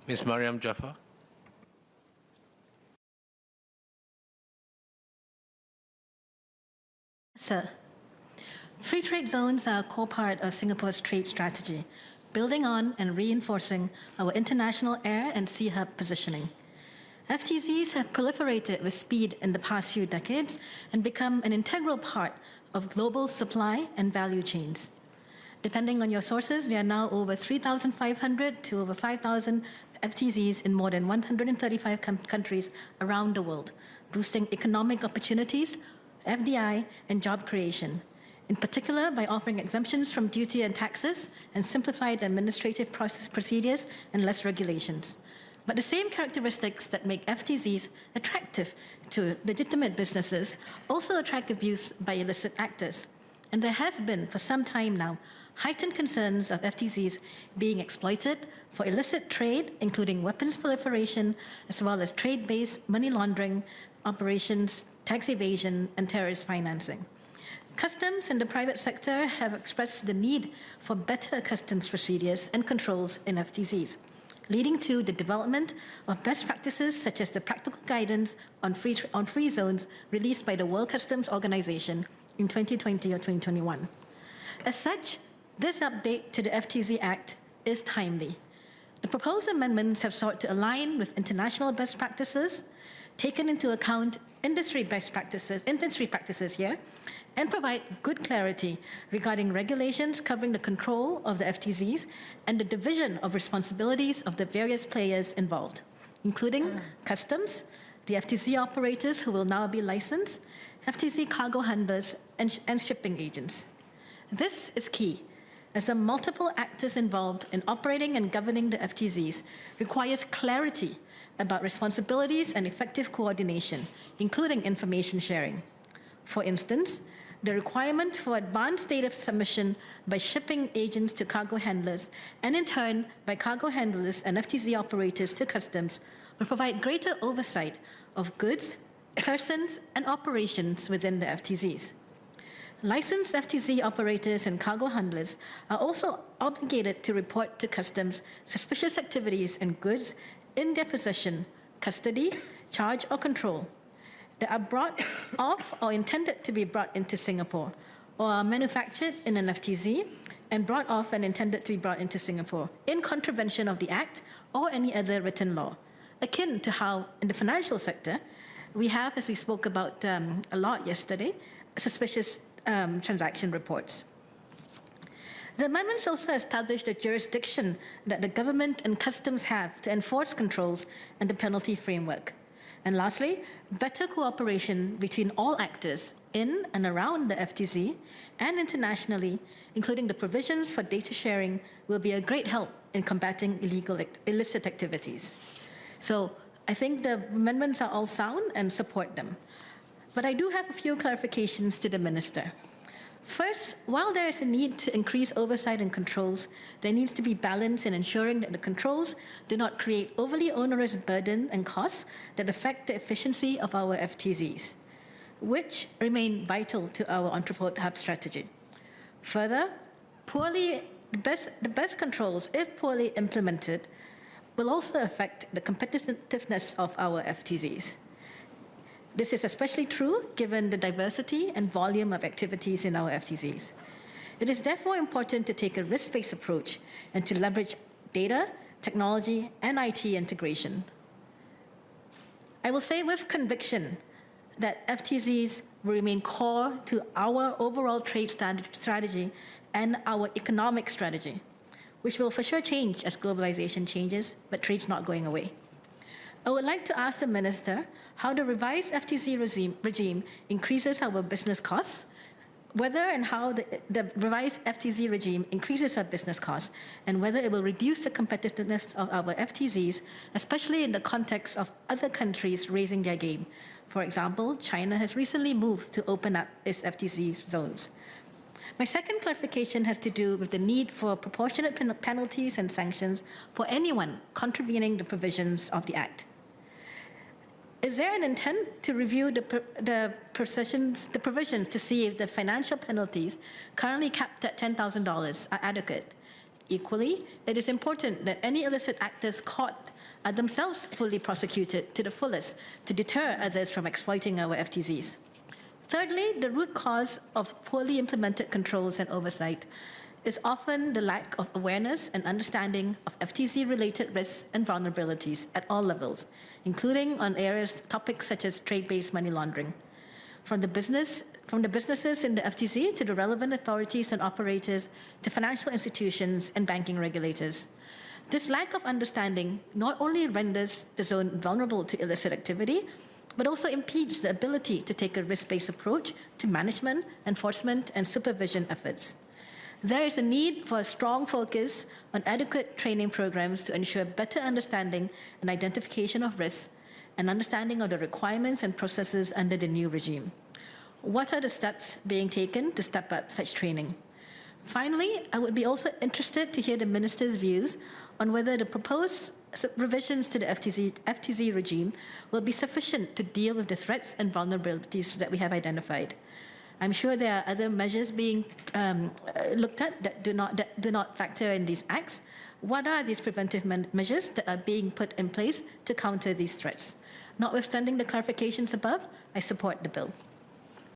Ms. Mariam Jaafar. Sir, free trade zones are a core part of Singapore's trade strategy, building on and reinforcing our international air and sea hub positioning. FTZs have proliferated with speed in the past few decades and become an integral part of global supply and value chains. Depending on your sources, there are now over 3,500 to over 5,000 FTZs in more than 135 countries around the world, boosting economic opportunities, FDI, and job creation, in particular by offering exemptions from duty and taxes and simplified administrative procedures and less regulations. But the same characteristics that make FTZs attractive to legitimate businesses also attract abuse by illicit actors. And there has been, for some time now, heightened concerns of FTZs being exploited for illicit trade, including weapons proliferation, as well as trade-based money laundering operations, tax evasion, and terrorist financing. Customs and the private sector have expressed the need for better customs procedures and controls in FTZs, leading to the development of best practices such as the practical guidance on free zones released by the World Customs Organization in 2020 or 2021. As such, this update to the FTZ Act is timely. The proposed amendments have sought to align with international best practices, taken into account industry practices here, and provide good clarity regarding regulations covering the control of the FTZs and the division of responsibilities of the various players involved, including customs, the FTZ operators who will now be licensed, FTZ cargo handlers, and shipping agents. This is key, as the multiple actors involved in operating and governing the FTZs requires clarity about responsibilities and effective coordination, including information sharing. For instance, the requirement for advanced data submission by shipping agents to cargo handlers, and in turn by cargo handlers and FTZ operators to customs, will provide greater oversight of goods, persons, and operations within the FTZs. Licensed FTZ operators and cargo handlers are also obligated to report to customs suspicious activities and goods in their possession, custody, charge, or control that are brought off or intended to be brought into Singapore, or are manufactured in an FTZ and brought off and intended to be brought into Singapore in contravention of the Act or any other written law, akin to how in the financial sector we have, as we spoke about a lot yesterday, suspicious transaction reports. The amendments also establish the jurisdiction that the government and customs have to enforce controls and the penalty framework. And lastly, better cooperation between all actors in and around the FTZ and internationally, including the provisions for data sharing, will be a great help in combating illicit activities. So I think the amendments are all sound and support them. But I do have a few clarifications to the Minister. First, while there is a need to increase oversight and controls, there needs to be balance in ensuring that the controls do not create overly onerous burden and costs that affect the efficiency of our FTZs, which remain vital to our entrepreneur hub strategy. Further, the best controls, if poorly implemented, will also affect the competitiveness of our FTZs. This is especially true given the diversity and volume of activities in our FTZs. It is therefore important to take a risk-based approach and to leverage data, technology, and IT integration. I will say with conviction that FTZs will remain core to our overall trade strategy and our economic strategy, which will for sure change as globalization changes, but trade's not going away. I would like to ask the Minister how the revised FTZ regime increases our business costs, whether and how the revised FTZ regime increases our business costs, and whether it will reduce the competitiveness of our FTZs, especially in the context of other countries raising their game. For example, China has recently moved to open up its FTZ zones. My second clarification has to do with the need for proportionate penalties and sanctions for anyone contravening the provisions of the Act. Is there an intent to review the provisions to see if the financial penalties currently capped at $10,000 are adequate? Equally, it is important that any illicit actors caught are themselves fully prosecuted to the fullest to deter others from exploiting our FTZs. Thirdly, the root cause of poorly implemented controls and oversight is often the lack of awareness and understanding of FTZ-related risks and vulnerabilities at all levels, including on topics such as trade-based money laundering. From the businesses in the FTZ to the relevant authorities and operators to financial institutions and banking regulators. This lack of understanding not only renders the zone vulnerable to illicit activity, but also impedes the ability to take a risk-based approach to management, enforcement, and supervision efforts. There is a need for a strong focus on adequate training programs to ensure better understanding and identification of risks and understanding of the requirements and processes under the new regime. What are the steps being taken to step up such training? Finally, I would be also interested to hear the Minister's views on whether the proposed revisions to the FTZ regime will be sufficient to deal with the threats and vulnerabilities that we have identified. I'm sure there are other measures being looked at that do not factor in these acts. What are these preventive measures that are being put in place to counter these threats? Notwithstanding the clarifications above, I support the bill.